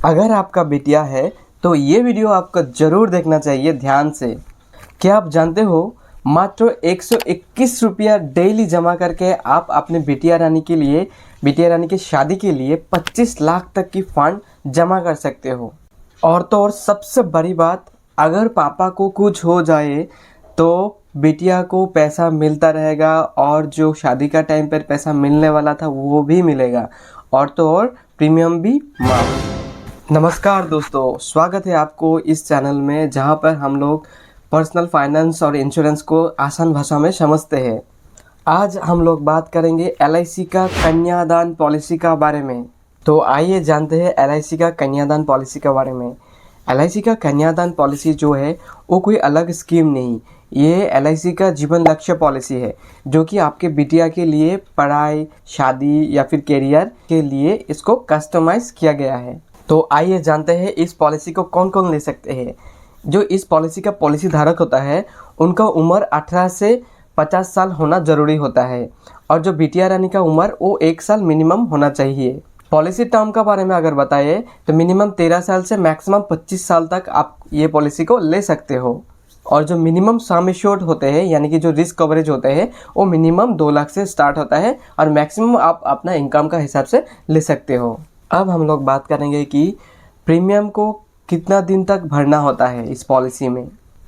अगर आपका बिटिया है तो ये वीडियो आपको ज़रूर देखना चाहिए ध्यान से। क्या आप जानते हो, मात्र 121 रुपया डेली जमा करके आप अपने बिटिया रानी की शादी के लिए 25 लाख तक की फंड जमा कर सकते हो। और तो और सबसे बड़ी बात, अगर पापा को कुछ हो जाए तो बिटिया को पैसा मिलता रहेगा और जो शादी का टाइम पर पैसा मिलने वाला था वो भी मिलेगा, और तो और प्रीमियम भी माफ। नमस्कार दोस्तों, स्वागत है आपको इस चैनल में जहां पर हम लोग पर्सनल फाइनेंस और इंश्योरेंस को आसान भाषा में समझते हैं। आज हम लोग बात करेंगे LIC का कन्यादान पॉलिसी का बारे में। तो आइए जानते हैं LIC का कन्यादान पॉलिसी के बारे में। LIC का कन्यादान पॉलिसी जो है वो कोई अलग स्कीम नहीं, ये LIC का जीवन लक्ष्य पॉलिसी है जो कि आपके बिटिया के लिए पढ़ाई, शादी या फिर करियर के लिए इसको कस्टमाइज किया गया है। तो आइए जानते हैं इस पॉलिसी को कौन कौन ले सकते हैं। जो इस पॉलिसी का पॉलिसी धारक होता है उनका उम्र 18 से 50 साल होना ज़रूरी होता है, और जो बिटिया रानी का उम्र वो 1 साल मिनिमम होना चाहिए। पॉलिसी टर्म का बारे में अगर बताए तो मिनिमम 13 साल से मैक्सिमम 25 साल तक आप ये पॉलिसी को ले सकते हो। और जो मिनिमम सम एश्योर्ड होते हैं यानी कि जो रिस्क कवरेज होते हैं वो मिनिमम 2 लाख से स्टार्ट होता है, और मैक्सिमम आप अपना इनकम का हिसाब से ले सकते हो। अब हम लोग बात करेंगे कि प्रीमियम को कितना दिन तक भरना होता है। इस पॉलिसी में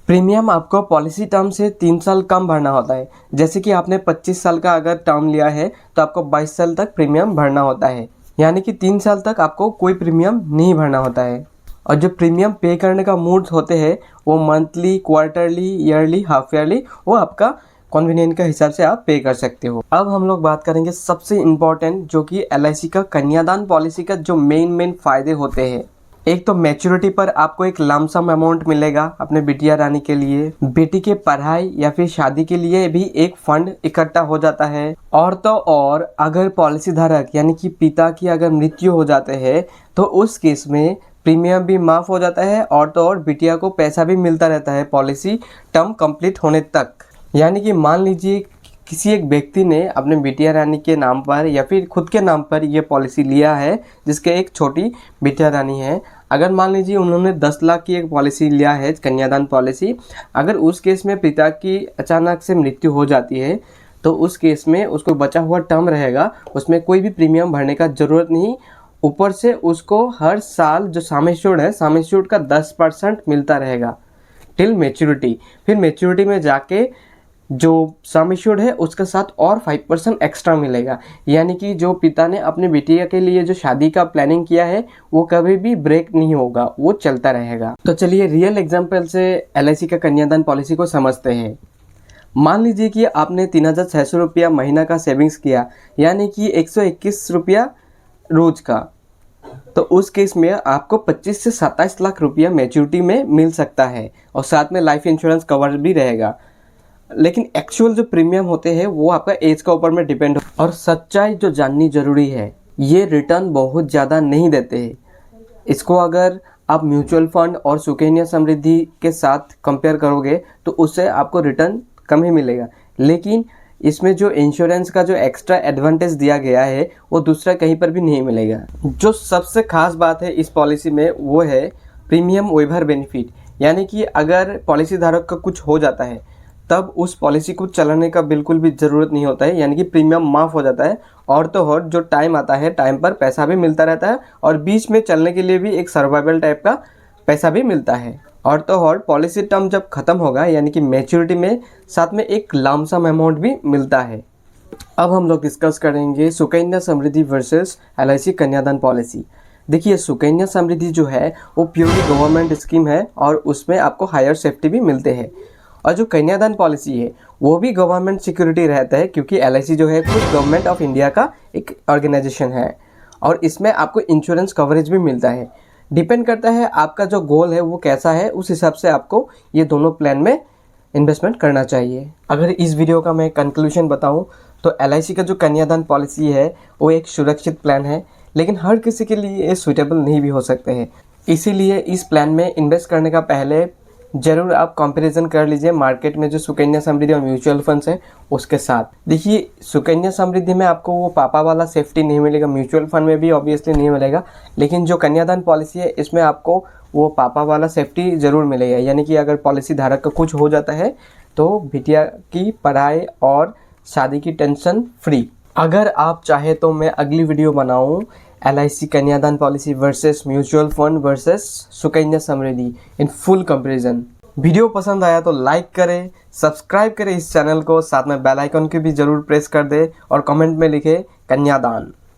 प्रीमियम आपको पॉलिसी टर्म से 3 साल कम भरना होता है। जैसे कि आपने 25 साल का अगर टर्म लिया है तो आपको 22 साल तक प्रीमियम भरना होता है, यानी कि 3 साल तक आपको कोई प्रीमियम नहीं भरना होता है। और जो प्रीमियम पे करने का मोड्स होते हैं वो monthly, quarterly, yearly, half yearly, वो आपका कन्वीनियंट के हिसाब से आप पे कर सकते हो। अब हम लोग बात करेंगे सबसे इम्पोर्टेंट जो कि LIC का कन्यादान पॉलिसी का जो मेन फायदे होते हैं। एक तो मैच्योरिटी पर आपको एक लमसम अमाउंट मिलेगा अपने बिटिया रानी के लिए। बेटी के पढ़ाई या फिर शादी के लिए भी एक फंड इकट्ठा हो जाता है। और तो और अगर पॉलिसी धारक यानी कि पिता की अगर मृत्यु हो जाते हैं तो उस केस में प्रीमियम भी माफ़ हो जाता है, और तो और बिटिया को पैसा भी मिलता रहता है पॉलिसी टर्म कंप्लीट होने तक। यानी कि मान लीजिए किसी एक व्यक्ति ने अपने बिटिया रानी के नाम पर या फिर खुद के नाम पर ये पॉलिसी लिया है जिसके एक छोटी बिटिया रानी है। अगर मान लीजिए उन्होंने 10 लाख की एक पॉलिसी लिया है कन्यादान पॉलिसी, अगर उस केस में पिता की अचानक से मृत्यु हो जाती है तो उस केस में उसको बचा हुआ टर्म रहेगा, उसमें कोई भी प्रीमियम भरने का ज़रूरत नहीं। ऊपर से उसको हर साल जो सम एश्योर्ड है, सम एश्योर्ड का 10% मिलता रहेगा टिल मेच्योरिटी। फिर मेच्योरिटी में जाके जो सम एश्योर्ड है उसके साथ और 5% एक्स्ट्रा मिलेगा। यानी कि जो पिता ने अपने बिटिया के लिए जो शादी का प्लानिंग किया है वो कभी भी ब्रेक नहीं होगा, वो चलता रहेगा। तो चलिए रियल एग्जांपल से LIC का कन्यादान पॉलिसी को समझते हैं। मान लीजिए कि आपने 3600 रुपया महीना का सेविंग्स किया, यानी कि 121 रुपया रोज का। तो उस केस में आपको 25 से 27 लाख रुपया मैच्योरिटी में मिल सकता है, और साथ में लाइफ इंश्योरेंस कवर भी रहेगा। लेकिन एक्चुअल जो प्रीमियम होते हैं वो आपका एज के ऊपर में डिपेंड हो। और सच्चाई जो जाननी ज़रूरी है, ये रिटर्न बहुत ज़्यादा नहीं देते हैं। इसको अगर आप म्यूचुअल फंड और सुकन्या समृद्धि के साथ कंपेयर करोगे तो उससे आपको रिटर्न कम ही मिलेगा। लेकिन इसमें जो इंश्योरेंस का जो एक्स्ट्रा एडवांटेज दिया गया है वो दूसरा कहीं पर भी नहीं मिलेगा। जो सबसे खास बात है इस पॉलिसी में वो है प्रीमियम वेवर बेनिफिट। यानी कि अगर पॉलिसी धारक का कुछ हो जाता है तब उस पॉलिसी को चलाने का बिल्कुल भी ज़रूरत नहीं होता है, यानी कि प्रीमियम माफ़ हो जाता है। और तो और जो टाइम आता है टाइम पर पैसा भी मिलता रहता है, और बीच में चलने के लिए भी एक सर्वाइवल टाइप का पैसा भी मिलता है। और तो और पॉलिसी टर्म जब ख़त्म होगा यानी कि मैच्योरिटी में साथ में एक लमसम अमाउंट भी मिलता है। अब हम लोग डिस्कस करेंगे सुकन्या समृद्धि वर्सेस LIC कन्यादान पॉलिसी। देखिए, सुकन्या समृद्धि जो है वो प्योरली गवर्नमेंट स्कीम है और उसमें आपको हायर सेफ्टी भी मिलते हैं। और जो कन्यादान पॉलिसी है वो भी गवर्नमेंट सिक्योरिटी रहता है, क्योंकि LIC जो है खुद गवर्नमेंट ऑफ इंडिया का एक ऑर्गेनाइजेशन है, और इसमें आपको इंश्योरेंस कवरेज भी मिलता है। डिपेंड करता है आपका जो गोल है वो कैसा है, उस हिसाब से आपको ये दोनों प्लान में इन्वेस्टमेंट करना चाहिए। अगर इस वीडियो का मैं कंक्लूजन बताऊँ तो LIC का जो कन्यादान पॉलिसी है वो एक सुरक्षित प्लान है, लेकिन हर किसी के लिए ये सूटेबल नहीं भी हो सकते हैं। इसीलिए इस प्लान में इन्वेस्ट करने का पहले ज़रूर आप कंपैरिजन कर लीजिए मार्केट में जो सुकन्या समृद्धि और म्यूचुअल फंड्स हैं उसके साथ। देखिए सुकन्या समृद्धि में आपको वो पापा वाला सेफ्टी नहीं मिलेगा, म्यूचुअल फंड में भी ऑब्वियसली नहीं मिलेगा, लेकिन जो कन्यादान पॉलिसी है इसमें आपको वो पापा वाला सेफ्टी ज़रूर मिलेगा। यानी कि अगर पॉलिसी धारक का कुछ हो जाता है तो बिटिया की पढ़ाई और शादी की टेंशन फ्री। अगर आप चाहे तो मैं अगली वीडियो बनाऊं LIC कन्यादान policy versus mutual fund versus Sukanya Samriddhi in full comparison. Video पसंद आया तो लाइक करें, सब्सक्राइब करें इस चैनल को, साथ में बेल आइकन को भी ज़रूर प्रेस कर दें और कमेंट में लिखें कन्यादान।